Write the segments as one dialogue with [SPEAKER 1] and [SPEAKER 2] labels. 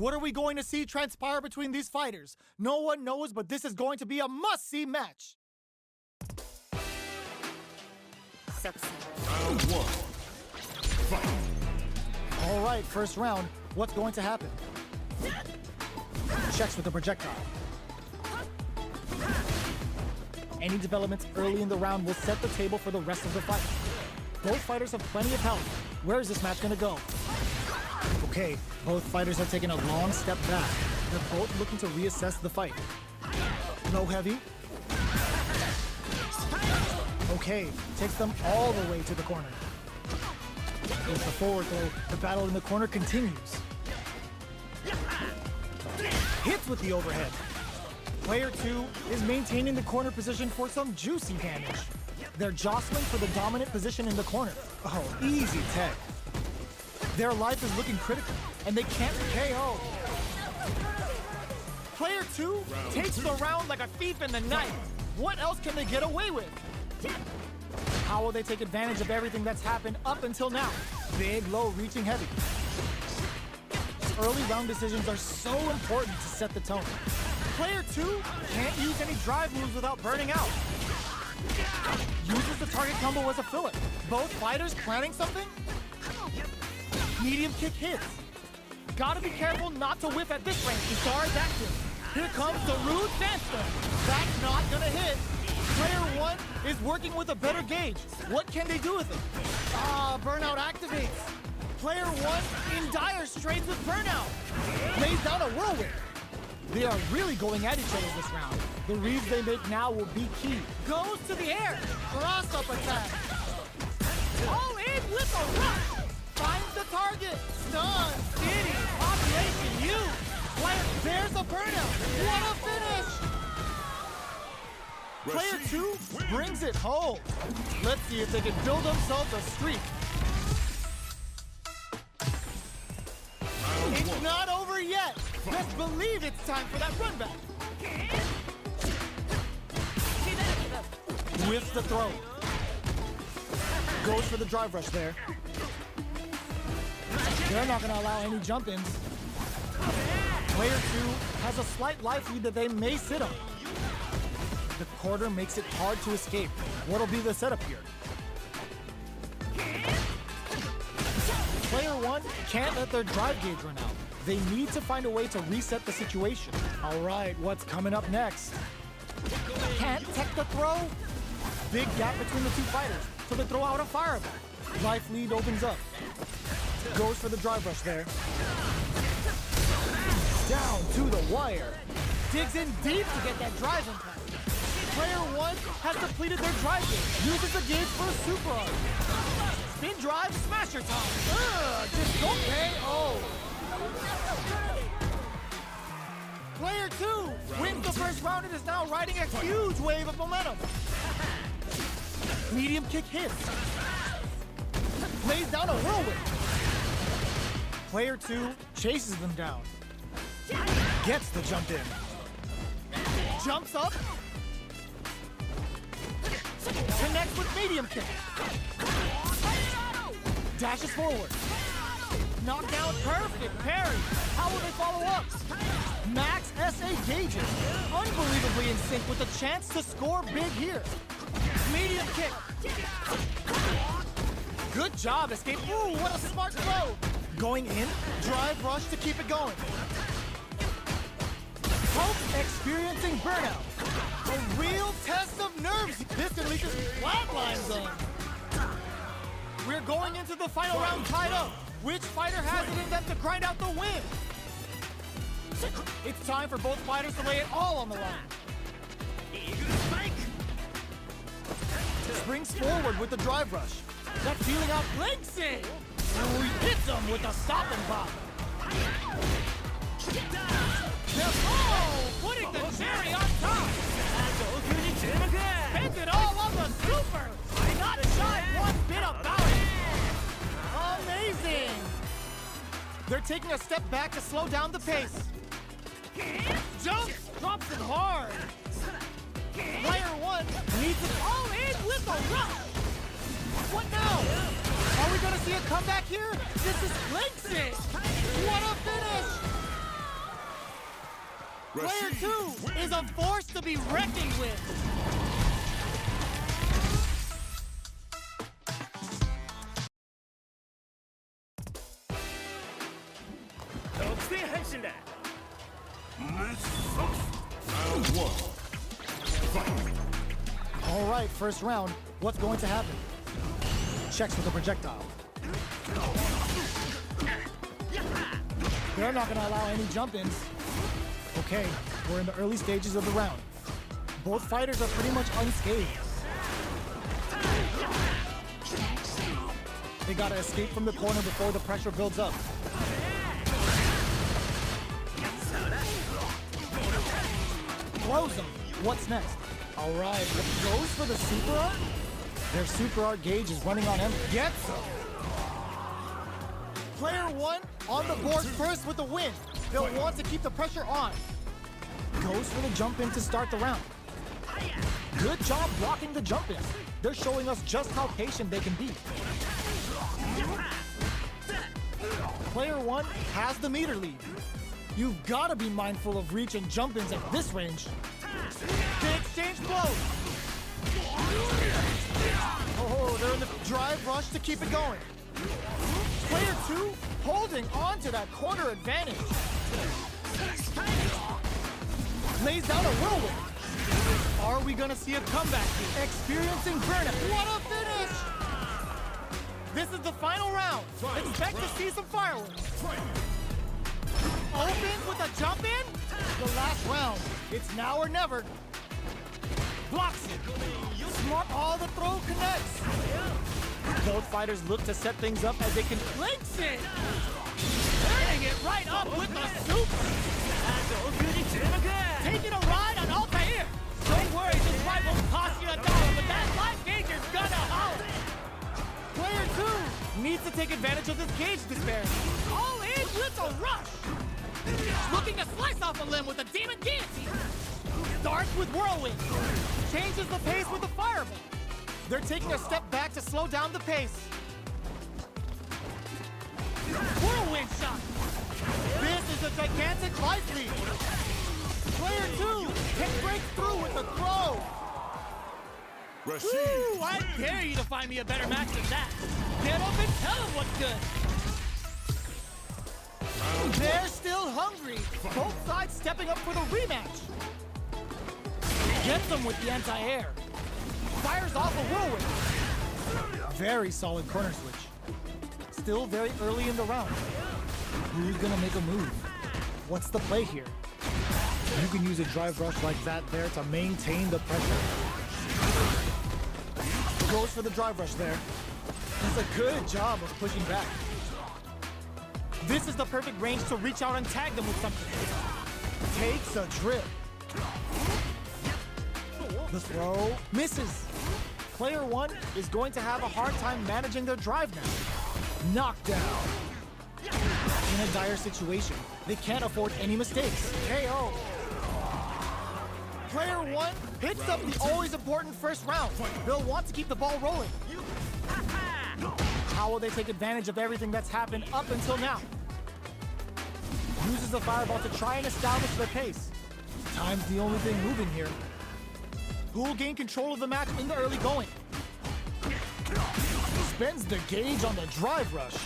[SPEAKER 1] What are we going to see transpire between these fighters? No one knows, but this is going to be a must-see match.
[SPEAKER 2] Round 1. Fight.
[SPEAKER 1] All right, first round. What's going to happen? Checks with the projectile. Any developments early in the round will set the table for the rest of the fight. Both fighters have plenty of health. Where is this match going to go? Okay, both fighters have taken a long step back. They're both looking to reassess the fight. Low heavy. Okay, takes them all the way to the corner. Goes the forward throw. The battle in the corner continues. Hits with the overhead. Player 2 is maintaining the corner position for some juicy damage. They're jostling for the dominant position in the corner. Oh, easy tech. Their life is looking critical, and they can't KO. Player 2 takes the round like a thief in the night. What else can they get away with? How will they take advantage of everything that's happened up until now? Big, low, reaching heavy. Early round decisions are so important to set the tone. Player 2 can't use any drive moves without burning out. Uses the target combo as a filler. Both fighters planning something? Medium kick hits. Gotta be careful not to whiff at this range. The star is active. Here comes the rude sandstone. That's not gonna hit. Player 1 is working with a better gauge. What can they do with it? Burnout activates. Player 1 in dire straits with burnout. Lays down a whirlwind. They are really going at each other this round. The reads they make now will be key. Goes to the air. Cross-up attack. All in with a rush. Finds the target. Stun. City. Population U. There's a burnout. What a finish. Player 2 brings it home. Let's see if they can build themselves a streak. It's not over yet. Just believe it's time for that run back. Whiffs the throw. Goes for the drive rush there. They're not going to allow any jump-ins. Player 2 has a slight life lead that they may sit on. The quarter makes it hard to escape. What'll be the setup here? Player 1 can't let their drive gauge run out. They need to find a way to reset the situation. All right, what's coming up next? Can't tech the throw? Big gap between the two fighters, so they throw out a fireball. Life lead opens up. Goes for the drive rush there. Down to the wire. Digs in deep to get that drive impact. Player 1 has depleted their drive gauge. Uses the gauge for a super arc. Spin drive, smasher time. Just don't KO. Player 2 wins the first round and is now riding a huge wave of momentum. Medium kick hits. Lays down a whirlwind. Player 2 chases them down. Gets the jump in. Jumps up. Connects with medium kick. Dashes forward. Knockdown, perfect parry. How will they follow up? Max SA gauges. Unbelievably in sync with a chance to score big here. Medium kick. Good job, escape. Ooh, what a smart throw. Going in, drive rush to keep it going. Hope experiencing burnout. A real test of nerves. This could lead to flatline zone. We're going into the final round tied up. Which fighter has it in them to grind out the win? It's time for both fighters to lay it all on the line. Springs forward with the drive rush. That feeling out blinks it. Ooh, he hits him with a stop and pop. Oh, putting the cherry on top. Spends it all on the super. Not shy one bit about it. Amazing. They're taking a step back to slow down the pace. Jumps, drops it hard. Player 1 needs it all in with a rush. What now? Are we gonna see a comeback here? This is Linksy. What a finish! Player 2 is a force to be reckoned with. All right, first round. What's going to happen? Checks with the projectile. They're not going to allow any jump-ins. Okay, we're in the early stages of the round. Both fighters are pretty much unscathed. They gotta escape from the corner before the pressure builds up. Close them. What's next? All right, goes for the super art. Their super art gauge is running on empty. Gets them. Player 1 on the board first with the win. They'll want to keep the pressure on. Goes for the jump in to start the round. Good job blocking the jump in. They're showing us just how patient they can be. Player 1 has the meter lead. You've got to be mindful of reach and jump-ins at this range. They exchange blows. Oh, they're in the drive rush to keep it going. Player 2 holding on to that corner advantage. Lays down a whirlwind. Are we gonna see a comeback here? Experiencing burnout. What a finish! This is the final round. Expect to see some fireworks. Opens with a jump in. The last round. It's now or never. Blocks it. Smart. All the throw connects. Both fighters look to set things up as they can links it. Turning it right up with the super. Taking a ride on Altair. Don't worry, this fight won't cost you $1, but that life gauge is gonna hold. Player 2 needs to take advantage of this gauge disparity. All in with a rush. Looking to slice off a limb with a demon guillotine. Starts with whirlwind. Changes the pace with a fireball. They're taking a step back to slow down the pace. Whirlwind shot. This is a gigantic life lead. Player 2 can break through with a throw.
[SPEAKER 2] Rashid.
[SPEAKER 1] Ooh, I dare you to find me a better match than that. Get up and tell them what's good. They're still hungry. Both sides stepping up for the rematch. Gets them with the anti-air. Fires off a whirlwind. Very solid corner switch. Still very early in the round. Who's gonna make a move? What's the play here? You can use a drive rush like that there to maintain the pressure. Goes for the drive rush there. Does a good job of pushing back. This is the perfect range to reach out and tag them with something. Takes a drip. The throw misses. Player 1 is going to have a hard time managing their drive now. Knockdown. In a dire situation, they can't afford any mistakes. KO. Player 1 hits up the always important first round. They'll want to keep the ball rolling. How will they take advantage of everything that's happened up until now? Uses the fireball to try and establish their pace. Time's the only thing moving here. Who will gain control of the match in the early going? Spends the gauge on the drive rush.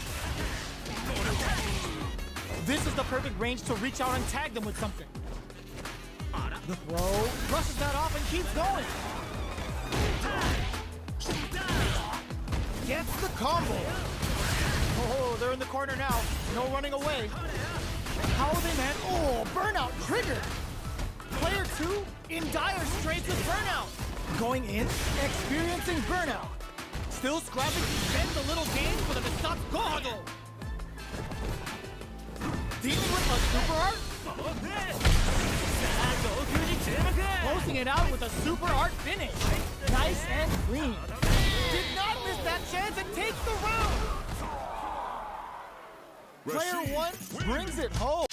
[SPEAKER 1] This is the perfect range to reach out and tag them with something. The throw brushes that off and keeps going. Gets the combo. Oh, they're in the corner now. No running away. How will they man? Oh, burnout triggered. Player 2 in dire straits with burnout. Going in, experiencing burnout. Still scrapping to spend the little game for the Misat's Gohado. Dealing with a super art. Closing it out with a super art finish. Nice and clean. Did not miss that chance and takes the round. Player 1 brings it home.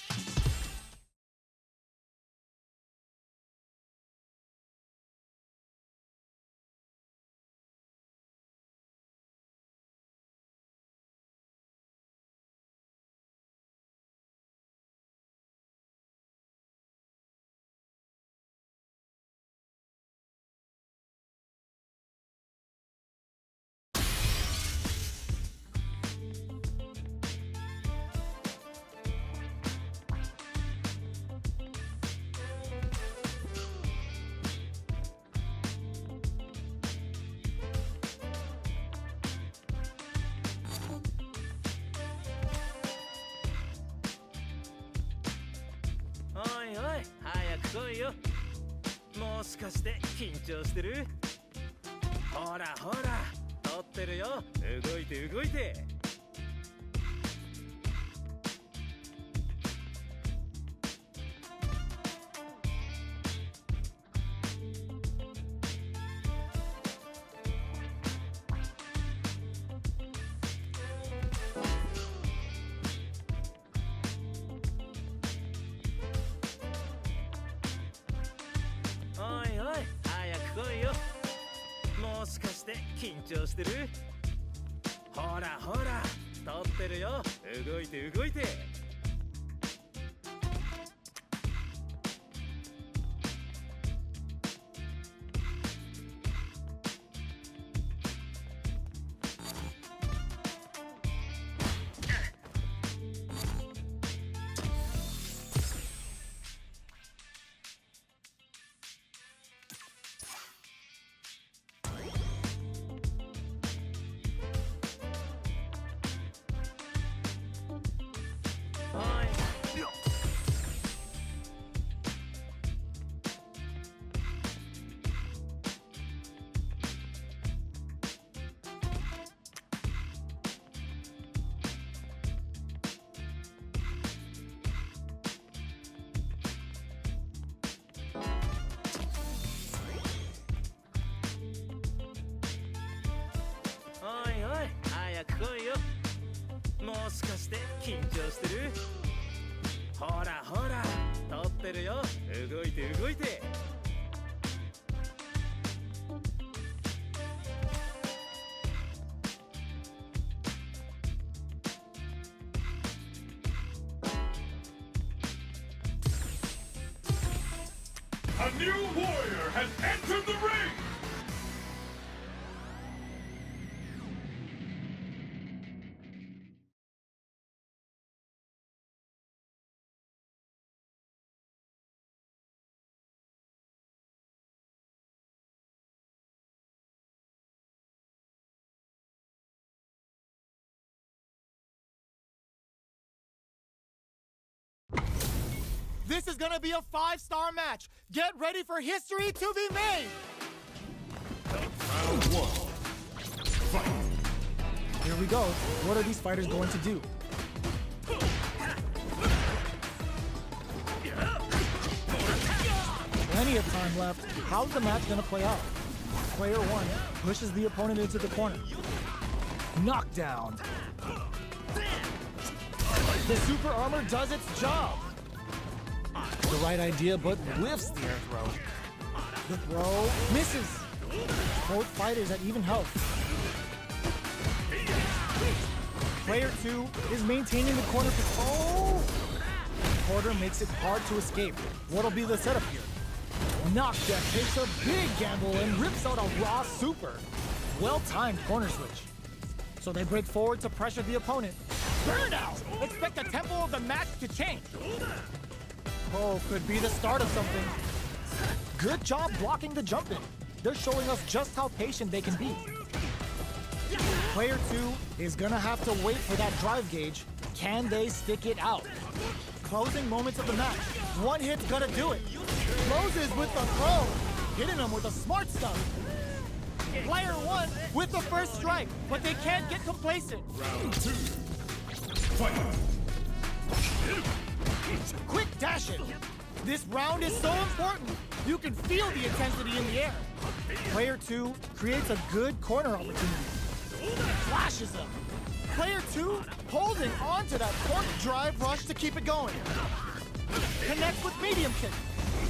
[SPEAKER 3] い早く来いよ。もしかして緊張してる？ほらほら撮ってるよ。動いて動いて。おいおい早く来いよ。もしかして緊張してる？ほらほら撮ってるよ。動いて動いて。おいおい早く来いよ。もしかして緊張してる？ほらほら撮ってるよ。動いて動いて。
[SPEAKER 2] A new warrior has entered the ring!
[SPEAKER 1] This is gonna be a 5-star match. Get ready for history to be made.
[SPEAKER 2] Round one. Fight.
[SPEAKER 4] Here we go. What are these fighters going to do? Plenty of time left. How's the match gonna play out? Player one pushes the opponent into the corner. Knockdown. The super armor does its job. The right idea, but whiffs the air throw. The throw misses. Both fighters at even health. Player two is maintaining the corner control. The corner makes it hard to escape. What'll be the setup here? Knockdown takes a big gamble and rips out a raw super. Well-timed corner switch. So they break forward to pressure the opponent.
[SPEAKER 1] Burnout! Expect the tempo of the match to change.
[SPEAKER 4] Oh, could be the start of something. Good job blocking the jump in. They're showing us just how patient they can be. Player two is gonna have to wait for that drive gauge. Can they stick it out? Closing moments of the match. One hit's gonna do it.
[SPEAKER 1] Closes with the throw. Hitting them with the smart stuff. Player one with the first strike, but they can't get complacent.
[SPEAKER 2] Round two. Fight.
[SPEAKER 1] Quick dash it. This round is so important. You can feel the intensity in the air.
[SPEAKER 4] Player two creates a good corner opportunity.
[SPEAKER 1] Flashes him. Player two holding on to that cork drive rush to keep it going. Connects with medium kick.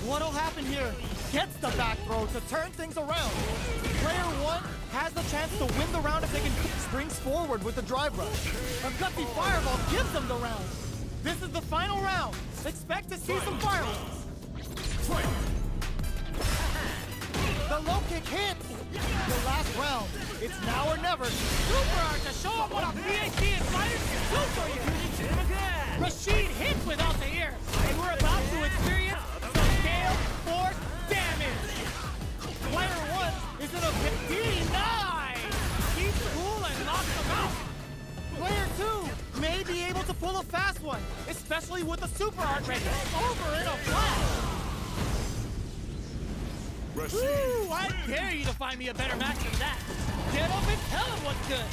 [SPEAKER 1] What'll happen here? Gets the back throw to turn things around. Player one has the chance to win the round if they can springs forward with the drive rush. A gutsy fireball gives them the round. This is the final round. Expect to see some fireworks. The low kick hits. The last round. It's now or never. Super Art to show them what a PhD in fighters can do for you. Rashid hits without the ear. And we're about to experience some scale force damage. Player one is in a 59. Keeps cool and knocks them out. Player two may be able to pull a fast one, especially with the super art breaker over in a flash.
[SPEAKER 2] Rashid
[SPEAKER 1] Woo! I dare you to find me a better match than that. Get up and tell him what's good.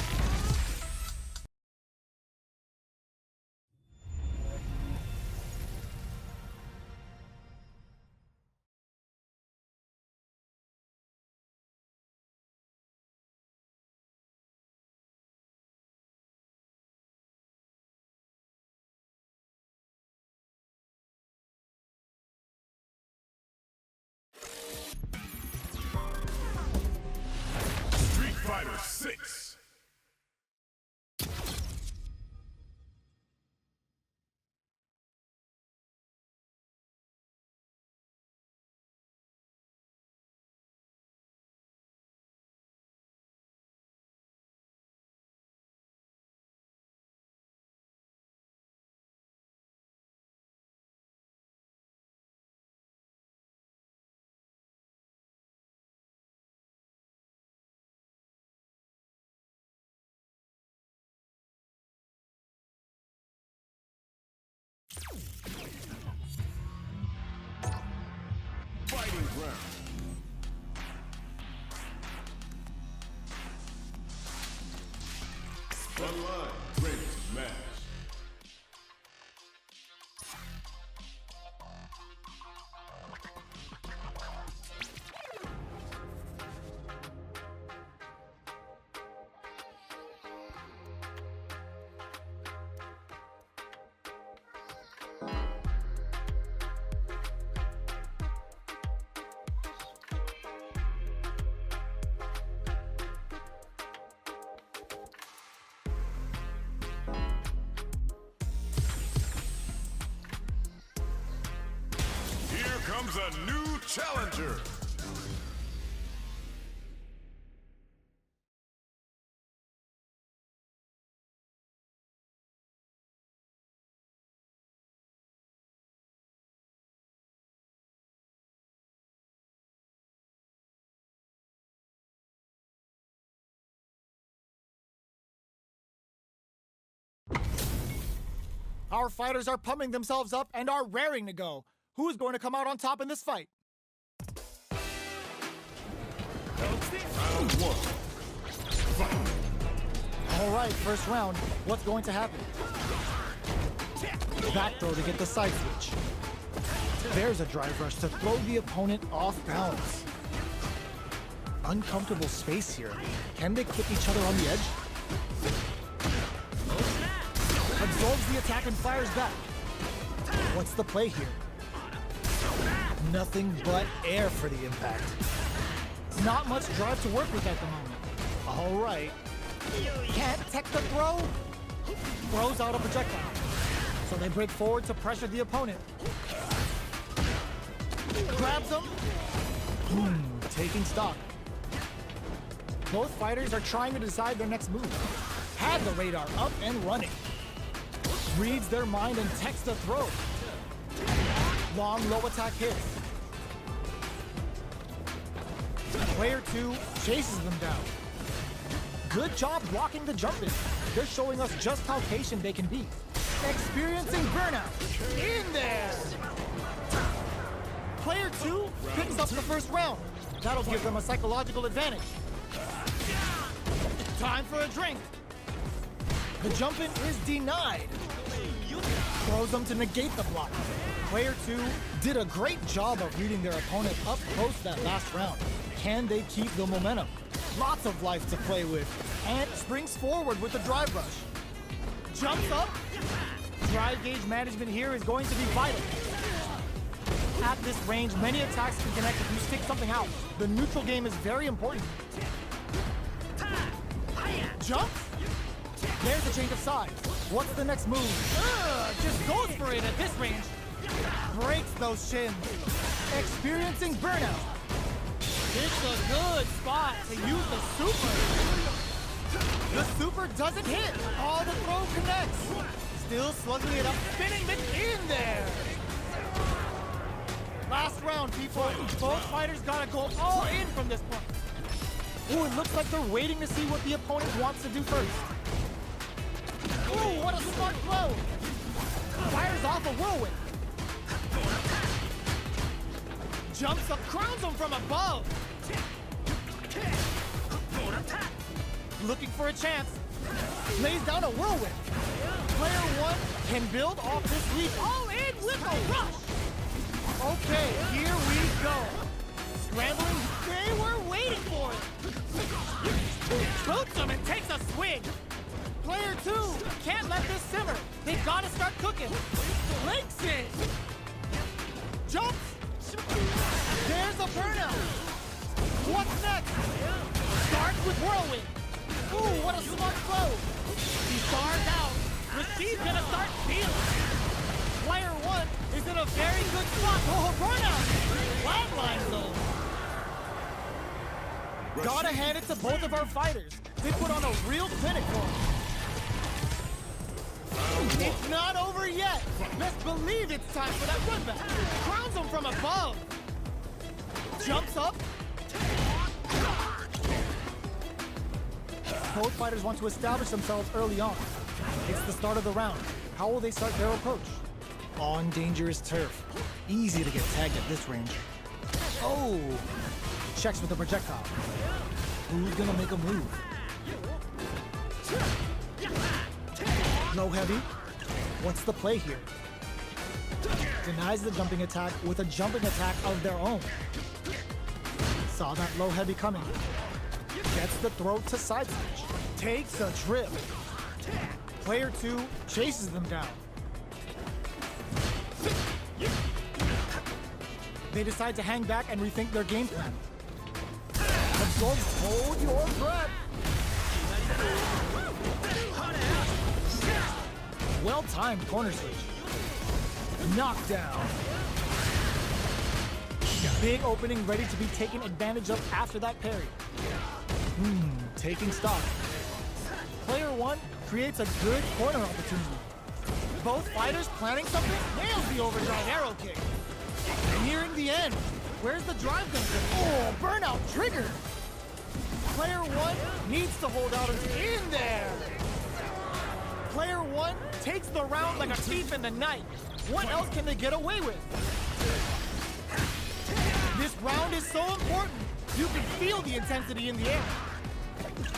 [SPEAKER 2] Street Fighter 6. Fighting ground. Front line, ready to match. Here comes a new challenger.
[SPEAKER 4] Our fighters are pumping themselves up and are raring to go. Who's going to come out on top in this fight?
[SPEAKER 2] Round one. Fight.
[SPEAKER 4] All right, first round. What's going to happen? Back throw to get the side switch. There's a drive rush to throw the opponent off balance. Uncomfortable space here. Can they clip each other on the edge? Absorbs the attack and fires back. What's the play here? Nothing but air for the impact. Not much drive to work with at the moment. All right. Can't tech the throw? Throws out a projectile. So they break forward to pressure the opponent. Grabs him. Taking stock. Both fighters are trying to decide their next move. Had the radar up and running. Reads their mind and techs the throw. Long low attack hits. Player 2 chases them down. Good job blocking the jump in. They're showing us just how patient they can be. Experiencing burnout. In there! Player 2 picks up the first round. That'll give them a psychological advantage.
[SPEAKER 1] Time for a drink.
[SPEAKER 4] The jump in is denied. Throws them to negate the block. Player 2 did a great job of reading their opponent up close that last round. Can they keep the momentum? Lots of life to play with. And springs forward with the drive rush. Jumps up. Drive gauge management here is going to be vital. At this range, many attacks can connect if you stick something out. The neutral game is very important. Jump. There's a change of sides. What's the next move?
[SPEAKER 1] Just goes for it at this range.
[SPEAKER 4] Breaks those shins. Experiencing burnout.
[SPEAKER 1] It's a good spot to use the super.
[SPEAKER 4] The super doesn't hit.
[SPEAKER 1] All the throw connects.
[SPEAKER 4] Still slugging it up, spinning it in there. Last round, people. Both fighters gotta go all in from this point. Ooh, it looks like they're waiting to see what the opponent wants to do first. Ooh, what a smart throw. Fires off a whirlwind.
[SPEAKER 1] Jumps up, crowns him from above. Looking for a chance. Lays down a whirlwind. Player one can build off this lead. All in with a rush. Okay, here we go. Scrambling. They were waiting for it. Boots him and takes a swing. Player two can't let this simmer. They've got to start cooking. Links it. Jumps. There's a burnout. What's next? Starts with whirlwind. Ooh, what a smart throw. He stars out. Rashid's gonna start feeling. Player one is in a very good spot. Oh, burnout. Flatline though. Gotta hand it to both of our fighters. They put on a real clinic for him. It's not over yet. Best believe it's time for that run back. Crowns him from above. Jumps up. Both fighters want to establish themselves early on. It's the start of the round. How will they start their approach? On dangerous turf. Easy to get tagged at this range. Oh! Checks with the projectile. Who's gonna make a move? Low heavy. What's the play here? Denies the jumping attack with a jumping attack of their own. Saw that low heavy coming. Gets the throat to side switch. Takes a trip. Player two chases them down. They decide to hang back and rethink their game plan. Absorbs, hold your breath. Well-timed corner switch. Knockdown. Big opening ready to be taken advantage of after that parry. Taking stock. Player one creates a good corner opportunity. Both fighters planning something, nails the overdrive arrow kick. Nearing the end. Where's the drive gonna go? Oh, burnout triggered. Player one needs to hold out in there. Player one takes the round like a thief in the night. What else can they get away with? This round is so important. You can feel the intensity in the air.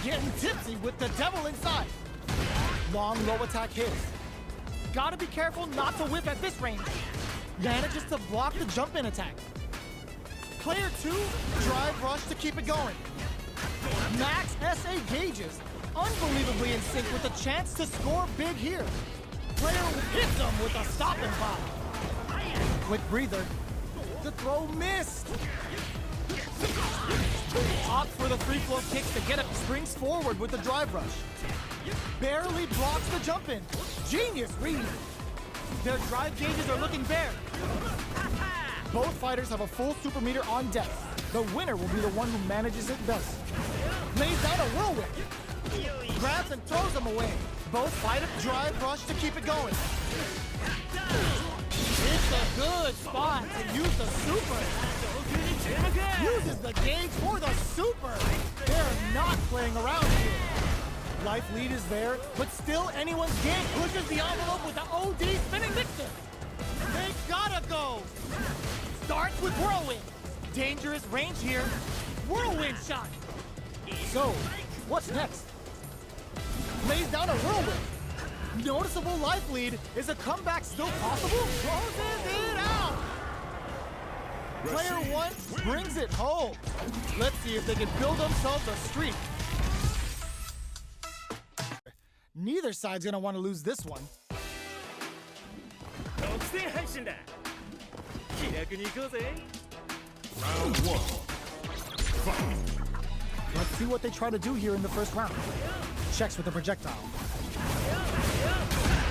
[SPEAKER 1] Getting tipsy with the devil inside. Long low attack hits. Gotta be careful not to whip at this range. Manages to block the jump-in attack. Player two, drive rush to keep it going. Max SA gauges. Unbelievably in sync with a chance to score big here. Player hits him with a stopping pop. Quick breather. The throw missed. Opts for the free flow kicks to get up. Springs forward with the drive rush. Barely blocks the jump in. Genius read. Their drive gauges are looking bare. Both fighters have a full super meter on deck. The winner will be the one who manages it best. Lays down a whirlwind. Grabs and throws them away. Both fight a drive rush to keep it going. It's a good spot to use the super. Uses the gauge for the super. They're not playing around here. Life lead is there, but still anyone's game pushes the envelope with the OD spinning mixer. They gotta go. Starts with whirlwind. Dangerous range here. Whirlwind shot. So, what's next? Lays down a whirlwind. Noticeable life lead. Is a comeback still possible? Closes it out. Player one brings it home. Let's see if they can build themselves a streak. Neither side's gonna want to lose this one.
[SPEAKER 3] 独占配信だ。気楽に行こうぜ。
[SPEAKER 2] Round one. Fight.
[SPEAKER 4] Let's see what they try to do here in the first round. Checks with the projectile.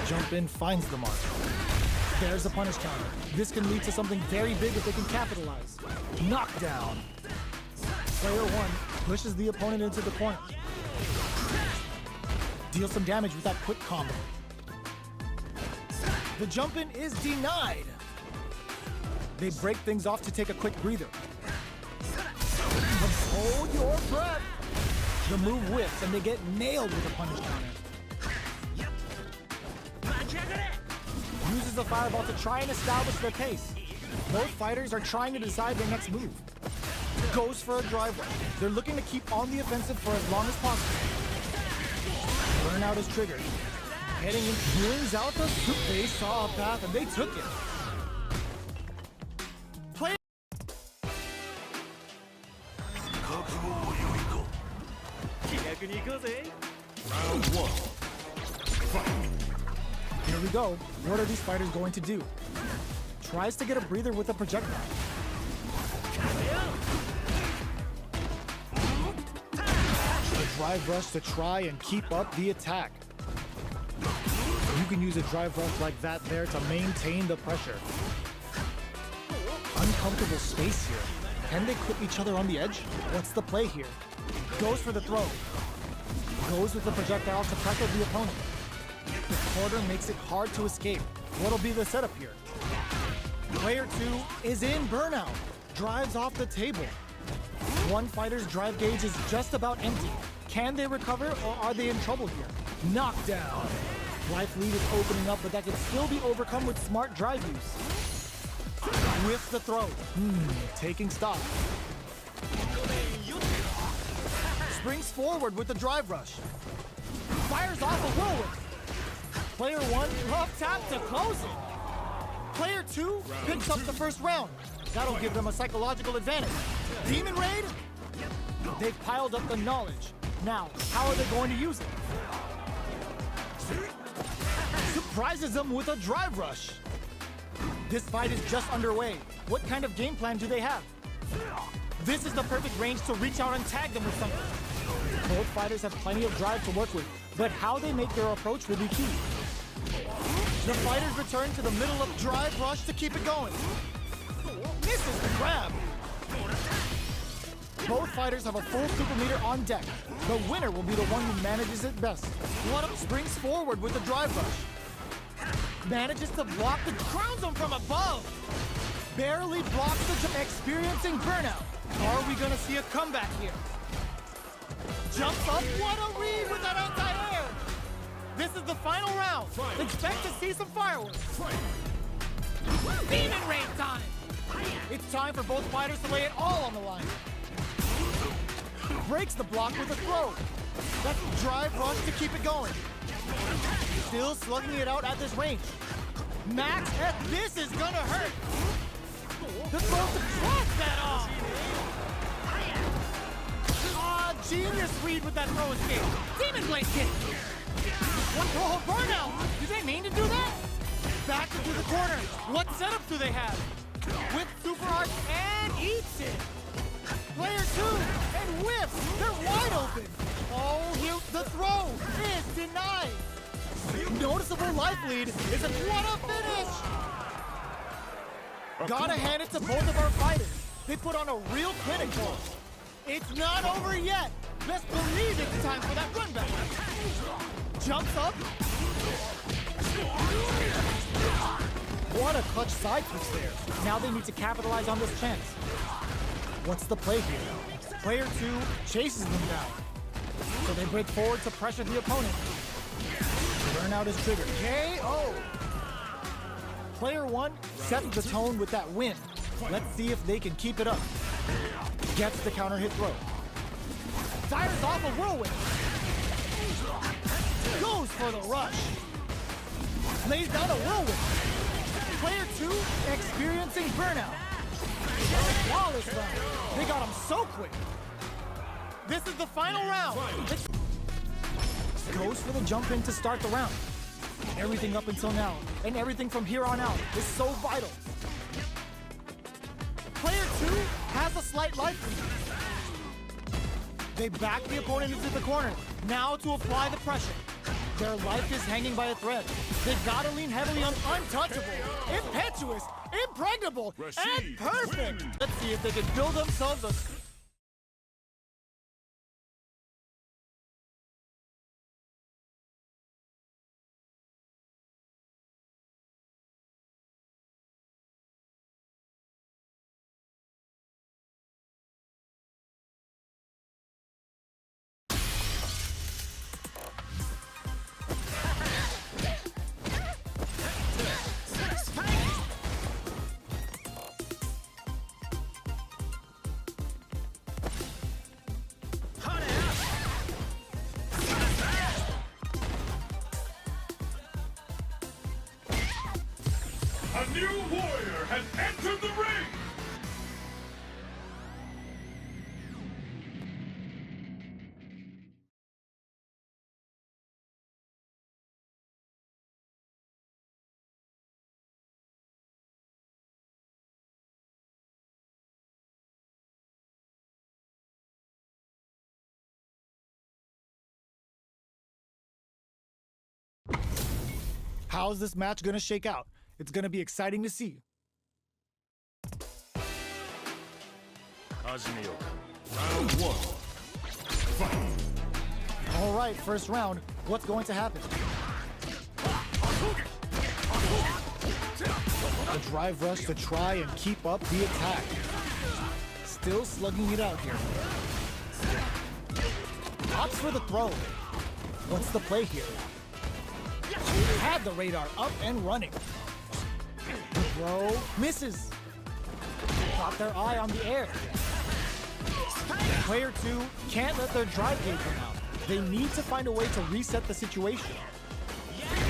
[SPEAKER 4] Jump in, finds the mark. There's a punish counter. This can lead to something very big if they can capitalize. Knockdown. Player one pushes the opponent into the corner. Deals some damage with that quick combo. The jump in is denied. They break things off to take a quick breather. Hold your breath. The move whiffs and they get nailed with a punish counter. Uses the fireball to try and establish their pace. Both fighters are trying to decide their next move. Goes for a drive rush. They're looking to keep on the offensive for as long as possible. Burnout is triggered. Heading in, brings out the soup. They saw a path and they took it. Play.
[SPEAKER 2] Round one.
[SPEAKER 4] Here we go. What are these fighters going to do? Tries to get a breather with a projectile. A drive rush to try and keep up the attack. You can use a drive rush like that there to maintain the pressure. Uncomfortable space here. Can they clip each other on the edge? What's the play here? Goes for the throw. Goes with the projectile to pressure the opponent. The quarter makes it hard to escape. What'll be the setup here? Player 2 is in burnout. Drives off the table. One fighter's drive gauge is just about empty. Can they recover or are they in trouble here? Knockdown. Life lead is opening up, but that can still be overcome with smart drive use. With the throw. Taking stock. Springs forward with the drive rush. Fires off a whirlwind. Player 1 love tap to close it. Player 2 picks up the first round. That'll give them a psychological advantage. Demon Raid? They've piled up the knowledge. Now, how are they going to use it? Surprises them with a drive rush. This fight is just underway. What kind of game plan do they have? This is the perfect range to reach out and tag them with something. Both fighters have plenty of drive to work with, but how they make their approach will be key. The fighters return to the middle of drive rush to keep it going. Misses the grab. Both fighters have a full super meter on deck. The winner will be the one who manages it best. One up springs forward with the drive rush. Manages to block the crowns him from above. Barely blocks the jump, experiencing burnout. Are we gonna see a comeback here? Jumps up, what a read with that anti-air! This is the final round. Expect to see some fireworks. Demon Raid's on it! It's time for both fighters to lay it all on the line. Breaks the block with a throw. That's the drive rush to keep it going. Still slugging it out at this range. Max, this is gonna hurt. The throw to cross that off. Genius read with that throw escape. Demon Blade kick. One throw hold burnout. Did they mean to do that? Back into the corner. What setup do they have? With super arc and eats it. Player 2 and whiffs. They're wide open. Oh, here the throw is denied. Noticeable life lead. Is it what a finish? Gotta hand it to both of our fighters. They put on a real clinic for us. It's not over yet. Best believe it's time for that run back. Jumps up. What a clutch side twitch there. Now they need to capitalize on this chance. What's the play here? Player 2 chases them down. So they break forward to pressure the opponent. Burnout is triggered. KO! Player 1 sets the tone with that win. Let's see if they can keep it up. Gets the counter hit throw. Fires off a whirlwind. Goes for the rush. Lays down a whirlwind. Player 2 experiencing burnout. Flawless round. They got him so quick. This is the final round. Goes for the jump in to start the round. Everything up until now and everything from here on out is so vital. Player 2 has a slight life lead. They back the opponent into the corner. Now to apply the pressure. Their life is hanging by a thread. They gotta lean heavily on untouchable, impetuous, impregnable, and perfect. Let's see if they can build themselves a
[SPEAKER 2] new warrior has entered the ring!
[SPEAKER 4] How's this match gonna shake out? It's gonna be exciting to see.
[SPEAKER 2] Round 1. Fight!
[SPEAKER 4] All right, first round. What's going to happen? The drive rush to try and keep up the attack. Still slugging it out here. Opts for the throw. What's the play here? Had the radar up and running. The throw misses. Caught their eye on the air. Player 2 can't let their drive gauge run out. They need to find a way to reset the situation.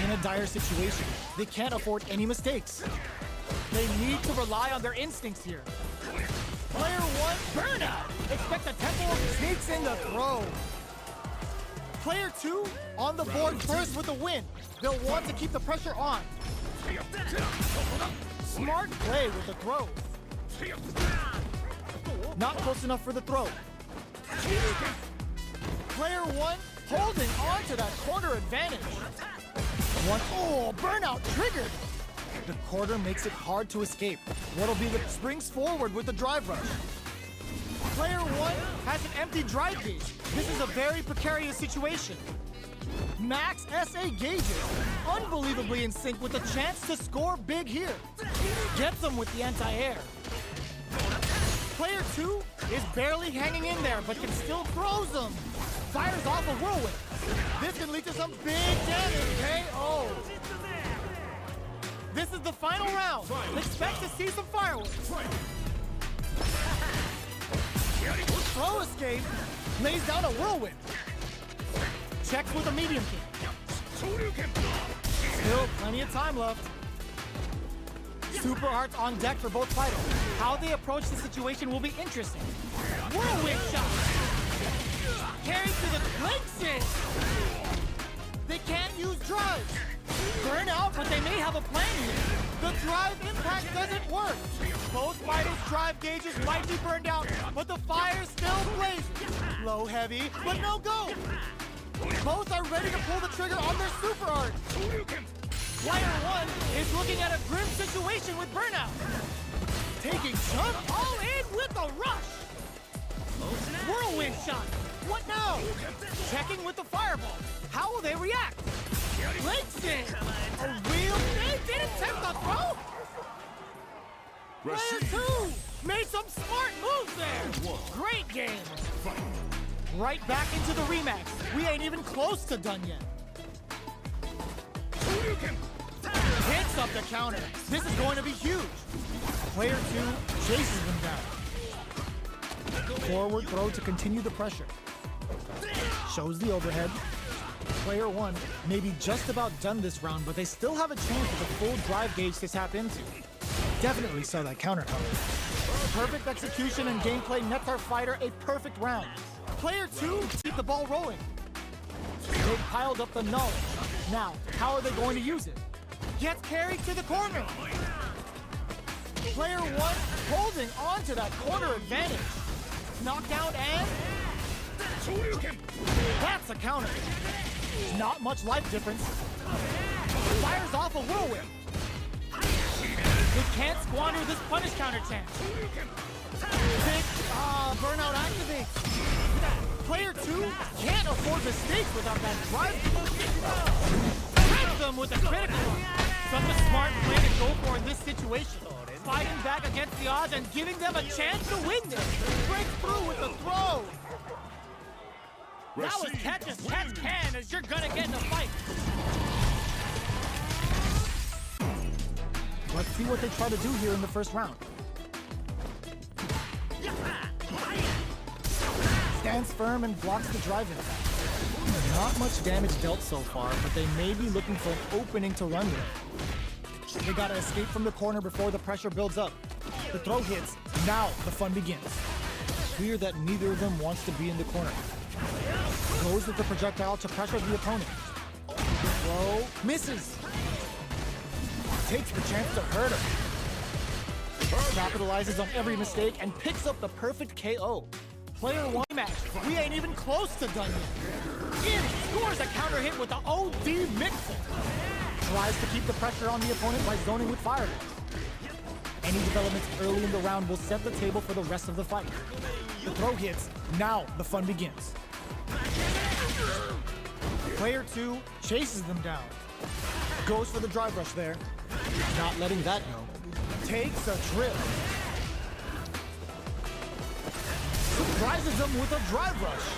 [SPEAKER 4] In a dire situation, they can't afford any mistakes. They need to rely on their instincts here. Player 1, burnout! Expect a tempo sneaks in the throw. Player 2 on the board first with a win. They'll want to keep the pressure on. Smart play with the throw. Not close enough for the throw. Player 1 holding on to that corner advantage. Burnout triggered. The quarter makes it hard to escape. What'll be the springs forward with the drive rush. Player 1 has an empty drive gauge. This is a very precarious situation. Max SA gauges, unbelievably in sync with a chance to score big here. Gets them with the anti-air. Player 2 is barely hanging in there, but can still throw them. Fires off a whirlwind. This can lead to some big damage, KO. This is the final round. Expect to see some fireworks. Throw escape, lays down a whirlwind. Checks with a medium kick. Still plenty of time left. Super Arts on deck for both fighters. How they approach the situation will be interesting. Whirlwind shot. Carried to the Lynxes. They can't use drives. Burn out, but they may have a plan here. The drive impact doesn't work. Both fighters' drive gauges might be burned out, but the fire still blazes. Low heavy, but no go. Both are ready to pull the trigger on their super art. Player 1 is looking at a grim situation with burnout. Taking jump all in with a rush. Whirlwind shot. What now? Checking with the fireball. How will they react? Lynxing. A real thing didn't take the throw.
[SPEAKER 2] Rashid.
[SPEAKER 4] Player 2 made some smart moves there. Great game. Right back into the rematch. We ain't even close to done yet. Hits up the counter. This is going to be huge. Player 2 chases them down. Forward throw to continue the pressure. Shows the overhead. Player 1 may be just about done this round, but they still have a chance with a full drive gauge to tap into. Definitely saw that counter coming. Perfect execution and gameplay nets our fighter a perfect round. Player 2 keep the ball rolling. They've piled up the knowledge. Now, how are they going to use it? Gets carried to the corner. Player 1 holding on to that corner advantage. Knockdown and... That's a counter. Not much life difference. Fires off a whirlwind. They can't squander this punish counter chance. Big, burnout activates. Player 2 can't afford mistakes without that drive. Hit them with a critical one. Such a smart play to go for in this situation. Fighting back against the odds and giving them a chance to win this. Breaks through with the throw. Now as catch can as you're gonna get in a fight. Let's see what they try to do here in the first round. Stands firm and blocks the drive impact. Not much damage dealt so far, but they may be looking for an opening to run with. They gotta escape from the corner before the pressure builds up. The throw hits. Now the fun begins. Clear that neither of them wants to be in the corner. Goes with the projectile to pressure the opponent. The throw misses. Takes the chance to hurt him. Capitalizes on every mistake and picks up the perfect KO. Player 1 match. We ain't even close to done yet. In scores a counter hit with the OD mixer. Tries to keep the pressure on the opponent by zoning with fireballs. Any developments early in the round will set the table for the rest of the fight. The throw hits. Now the fun begins. Player 2 chases them down. Goes for the drive rush there. Not letting that go. Takes a trip. Surprises them with a drive rush.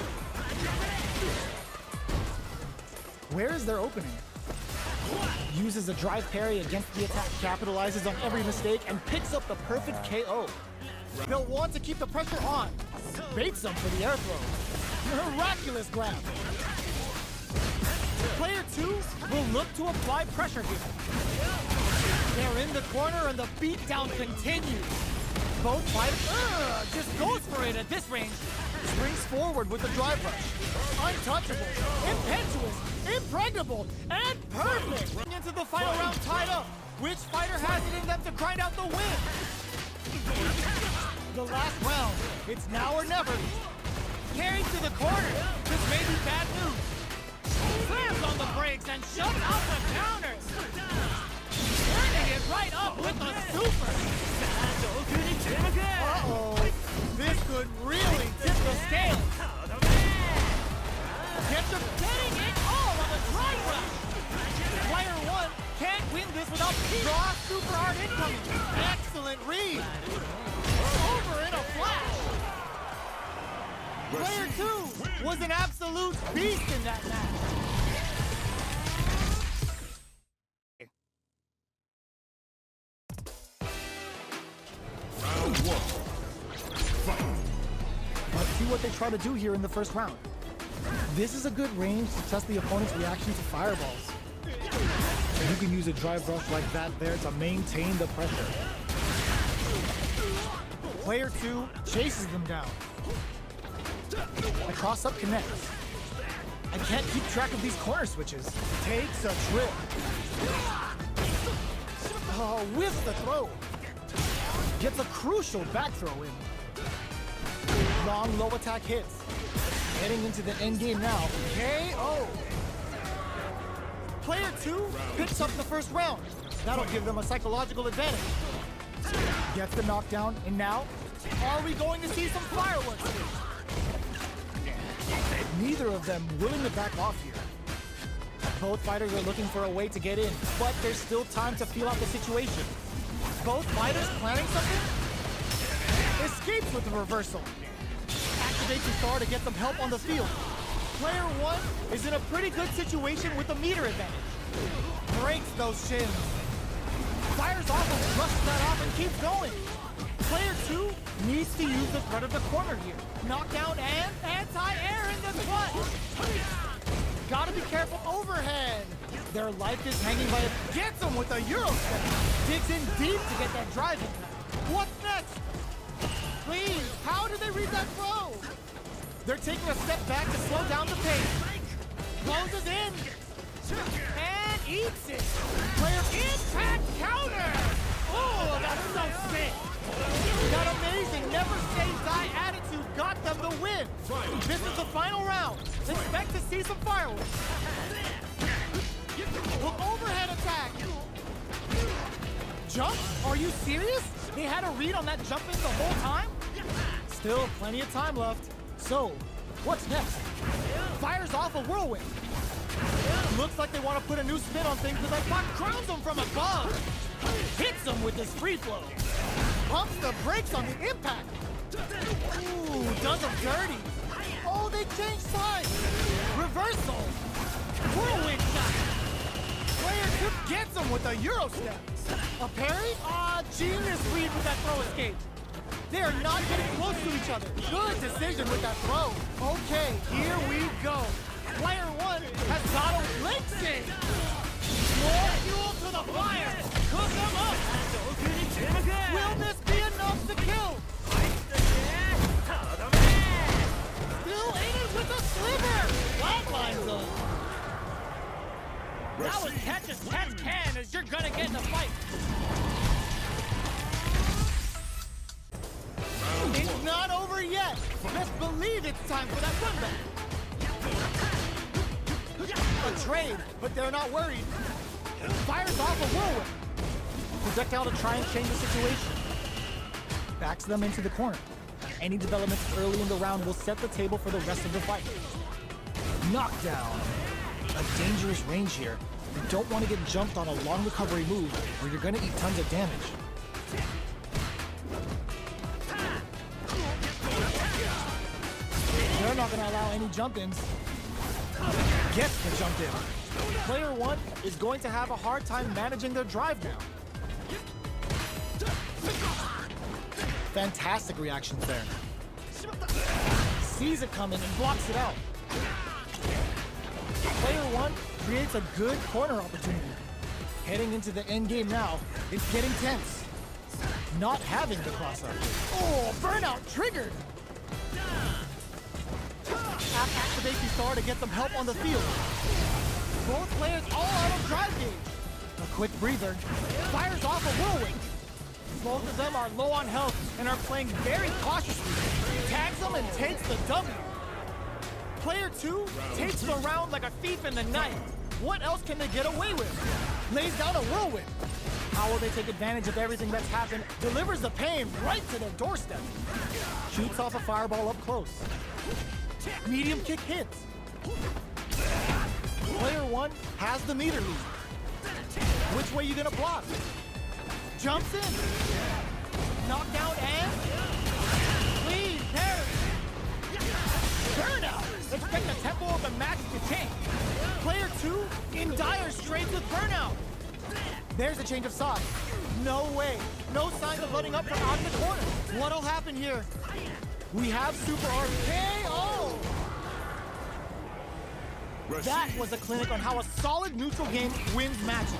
[SPEAKER 4] Where is their opening? Uses a drive parry against the attack, capitalizes on every mistake, and picks up the perfect KO. They'll want to keep the pressure on. Baits them for the air throw. Miraculous grab. Player 2 will look to apply pressure here. They're in the corner and the beatdown continues. Both fighters just goes for it at this range. Springs forward with the drive rush. Untouchable, impetuous, impregnable, and perfect. Into the final round tied up. Which fighter has it in them to grind out the win? The last round. It's now or never. Carried to the corner. This may be bad news. Slams on the brakes and shoves out the counters. Turning it right up with the super. Uh-oh. This could really tip the scale. Gets him getting it all on the drive rush. Player 1 can't win this without raw super hard incoming. Excellent read. Over in a flash. Player 2 was an absolute beast in that match.
[SPEAKER 2] Round 1. Fight.
[SPEAKER 4] Let's see what they try to do here in the first round. This is a good range to test the opponent's reaction to fireballs. You can use a drive rush like that there to maintain the pressure. Player 2 chases them down. A cross-up connects. I can't keep track of these corner switches. Takes a trip. Oh, with the throw. Gets a crucial back throw in. Long low attack hits. Heading into the end game now. KO. Player 2 picks up the first round. That'll give them a psychological advantage. Gets the knockdown, and now, are we going to see some fireworks here? Neither of them willing to back off here. Both fighters are looking for a way to get in, but there's still time to feel out the situation. Both fighters planning something? Escapes with the reversal. Activates the star to get some help on the field. Player 1 is in a pretty good situation with the meter advantage. Breaks those shins. Fires off and brushes that off and keeps going. Player 2 needs to use the threat of the corner here. Knockdown and anti-air in the clutch. Gotta be careful overhead. Their life is hanging by a... Gets them with a Euro step. Digs in deep to get that drive impact. What's next? Please, how did they read that throw? They're taking a step back to slow down the pace. Closes in. And eats it. Player impact counter. Oh, that's so sick. That amazing never say die attitude got them the win. This is the final round. Expect to see some fireworks. Overhead attack. Jump? Are you serious? They had a read on that jump in the whole time? Still plenty of time left. So, what's next? Fires off a whirlwind. Looks like they want to put a new spin on things because I thought crowns them from above. Hits them with his free flow. Pumps the brakes on the impact. Ooh, does them dirty. Oh, they changed sides. Reversal. Whirlwind shot. Player 2 gets him with a Euro step. A parry? Genius read with that throw escape. They are not getting close to each other. Good decision with that throw. Okay, here we go. Player 1 has got a leg save.
[SPEAKER 1] More fuel to the fire! Cook them up! Will this be enough to kill? Still aided with a sliver! Flatline zone! Now as catch as catch can as you're gonna get in a fight! It's not over yet! Just believe it's time for that run back! A trade, but they're not worried. Fires off a whirlwind. Projectile to try and change the situation. Backs them into the corner. Any developments early in the round will set the table for the rest of the fight. Knockdown. A dangerous range here. You don't want to get jumped on a long recovery move where you're going to eat tons of damage. They're not going to allow any jump-ins. Gets the jump in. Player one is going to have a hard time managing their drive now. Fantastic reactions there. Sees it coming and blocks it out. Player one creates a good corner opportunity. Heading into the end game now, it's getting tense. Not having the cross-up. Oh, burnout triggered! Activate the star to get them help on the field. Both players all out of drive gauge. A quick breather. Fires off a whirlwind. Both of them are low on health and are playing very cautiously. Tags them and takes the W. Player two takes the round like a thief in the night. What else can they get away with? Lays down a whirlwind. How will they take advantage of everything that's happened? Delivers the pain right to their doorstep. Shoots off a fireball up close. Medium kick hits. Player one has the meter lead. Which way you gonna block? Jumps in. Knockdown and please parry. Burnout. Expect the tempo of the match to change. Player two in dire straits with burnout. There's a change of sides. No way. No signs of letting up from out of the corner. What'll happen here? We have Super RKO! That was a clinic on how a solid neutral game wins matches.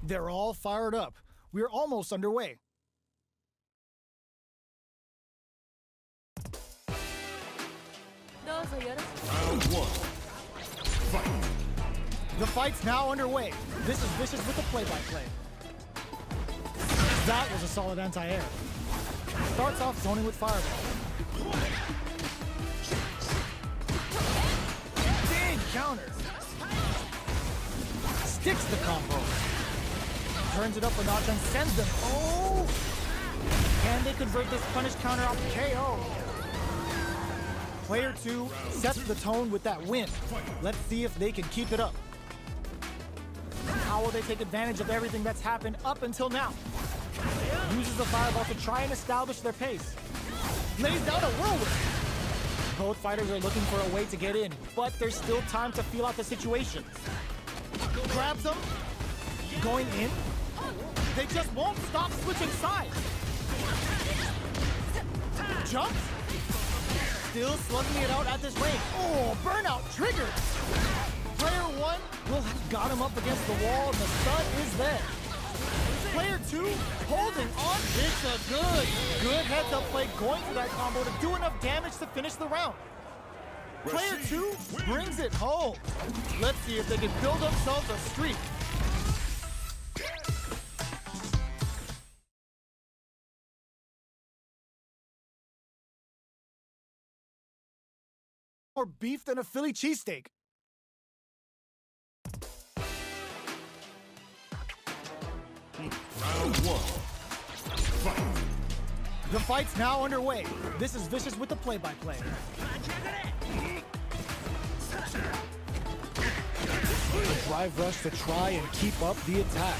[SPEAKER 1] They're all fired up. We're almost underway.
[SPEAKER 2] Round one. Fight.
[SPEAKER 4] The fight's now underway. This is Vicious with the play-by-play. That was a solid anti-air. Starts off zoning with fireball. Big counter. Sticks the combo. Turns it up a notch and sends them. Oh! Can they convert this punish counter off KO? Player 2 sets the tone with that win. Let's see if they can keep it up. How will they take advantage of everything that's happened up until now? Uses the fireball to try and establish their pace. Lays down a whirlwind. Both fighters are looking for a way to get in, but there's still time to feel out the situation. Grabs them. Going in. They just won't stop switching sides. Jumps. Still slugging it out at this range. Oh, burnout triggered. Player 1 will have got him up against the wall, and the stun is there. Player 2 holding on. It's a good heads-up play going for that combo to do enough damage to finish the round. Player 2 brings it home. Let's see if they can build themselves a streak. More beef than a Philly cheesesteak.
[SPEAKER 2] Round 1. Fight.
[SPEAKER 4] The fight's now underway. This is Vicious with the play-by-play. A drive rush to try and keep up the attack.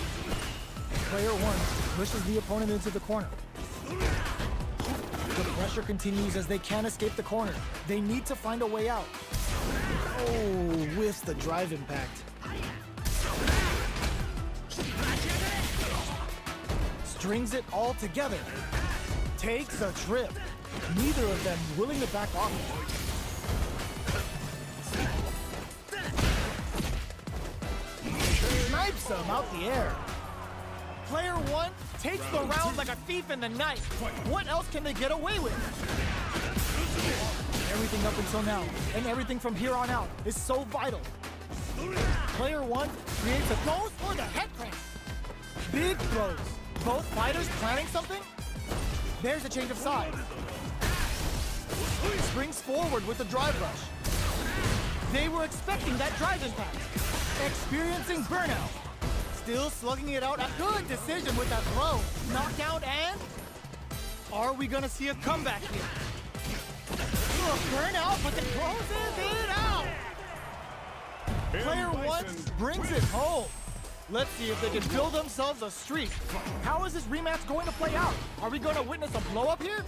[SPEAKER 4] Player 1 pushes the opponent into the corner. The pressure continues as they can't escape the corner. They need to find a way out. Oh, whiffs the drive impact. Strings it all together. Takes a trip. Neither of them willing to back off. Snipes them out the air. Player 1 takes the round like a thief in the night. What else can they get away with? Everything up until now, and everything from here on out, is so vital. Player 1 creates a goes for the head crank. Big throws. Both fighters planning something? There's a change of sides. Springs forward with the drive rush. They were expecting that drive impact. Experiencing burnout. Still slugging it out. A good decision with that throw. Knockdown and... Are we gonna see a comeback here? Burnout, but it closes it out. Player 1 brings it home. Let's see if they can build themselves a streak. How is this rematch going to play out? Are we going to witness a blow-up here?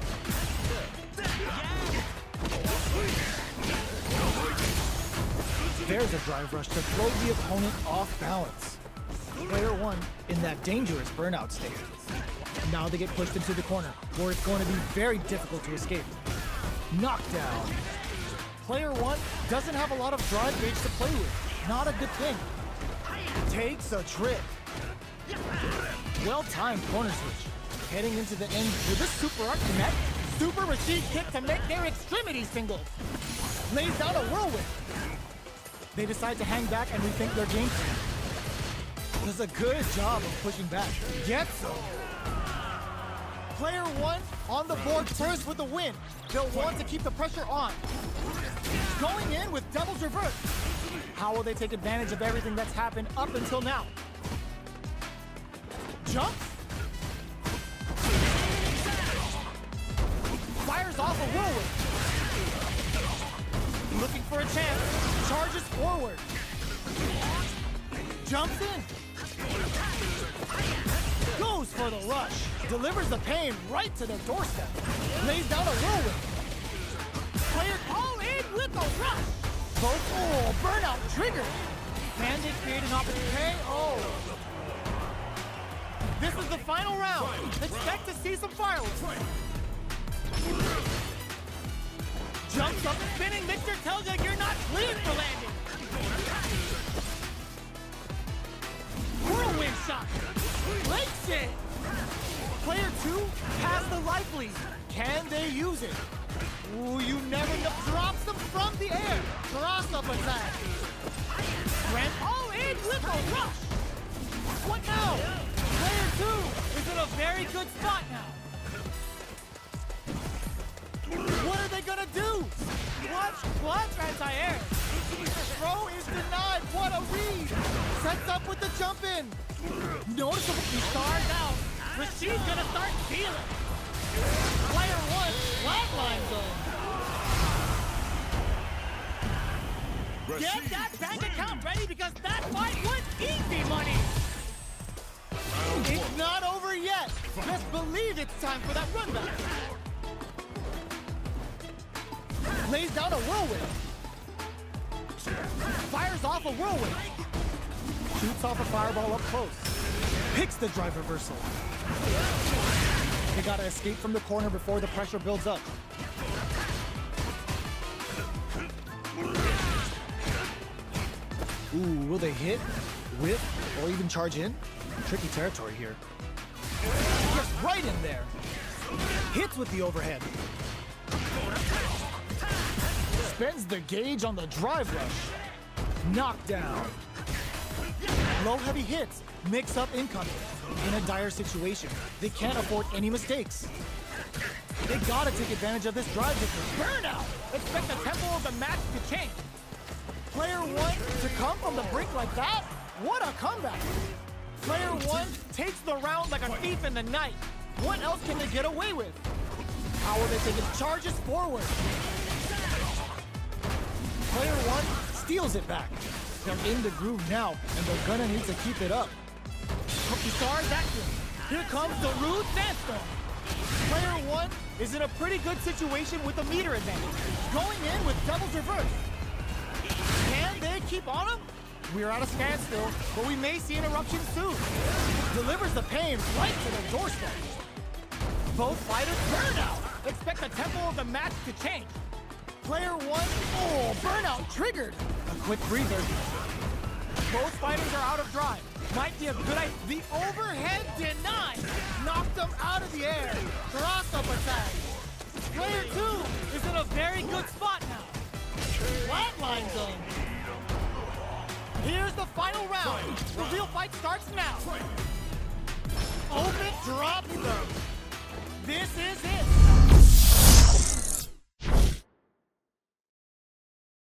[SPEAKER 4] There's a drive rush to throw the opponent off balance. Player 1 in that dangerous burnout state. Now they get pushed into the corner, where it's going to be very difficult to escape. Knockdown. Player 1 doesn't have a lot of drive gauge to play with. Not a good thing. Takes a trip. Well-timed corner switch. Heading into the end with a super arc connect. Super Rashid kick to make their extremities tingle. Lays down a whirlwind. They decide to hang back and rethink their game plan. Does a good job of pushing back. Gets some. Player 1 on the board first with the win. They'll want to keep the pressure on. Going in with Devil's Reverse. How will they take advantage of everything that's happened up until now? Jump. Fires off a whirlwind. Looking for a chance. Charges forward. Jumps in. Goes for the rush. Delivers the pain right to their doorstep. Lays down a whirlwind. Player all in with a rush. Both, burnout triggered. Can they create an opportunity? This is the final round. Expect to see some fireworks. Jumps up, spinning mixer tells you you're not cleared for landing. Whirlwind shot. Breaks it. Player 2 has the life lead. Can they use it? Ooh, you never know. Drops them from the air. Cross-up attack. Went all in with a rush. What now? Player 2 is in a very good spot now. What are they gonna do? Clutch anti-air.
[SPEAKER 1] Throw is denied. What a read. Sets up with the jump in. Noticeable. He stars out. Rashid's gonna start stealing. Player one, flatline zone. Get that bank account ready because that fight was easy money. It's not over yet. Just believe it's time for that run back. Lays down a whirlwind. Fires off a whirlwind. Shoots off a fireball up close. Picks the drive reversal. They gotta escape from the corner before the pressure builds up. Ooh, will they hit, whip, or even charge in? Tricky territory here. Gets right in there. Hits with the overhead. Spends the gauge on the drive rush. Knockdown. Low heavy hits mix up incoming. In a dire situation, they can't afford any mistakes. They gotta take advantage of this drive difference. Burnout! Expect the tempo of the match to change. Player one to come from the brink like that? What a comeback! Player one takes the round like a thief in the night. What else can they get away with? How will they take it? Charges forward. Player one steals it back. They're in the groove now, and they're gonna need to keep it up. Cookie Stars active. Here comes the rude sandstorm. Player one is in a pretty good situation with a meter advantage. Going in with Devil's Reverse. Can they keep on him? We're at a standstill, but we may see an eruption soon. Delivers the pain right to the doorstep. Both fighters burn out. Expect the tempo of the match to change. Player one, oh, burnout triggered. A quick breather. Both fighters are out of drive. Might be a good idea. The overhead denied. Knocked them out of the air. Cross-up attack. Player two is in a very good spot now. Flatline zone. Here's the final round. The real fight starts now. Open drop zone. This is it.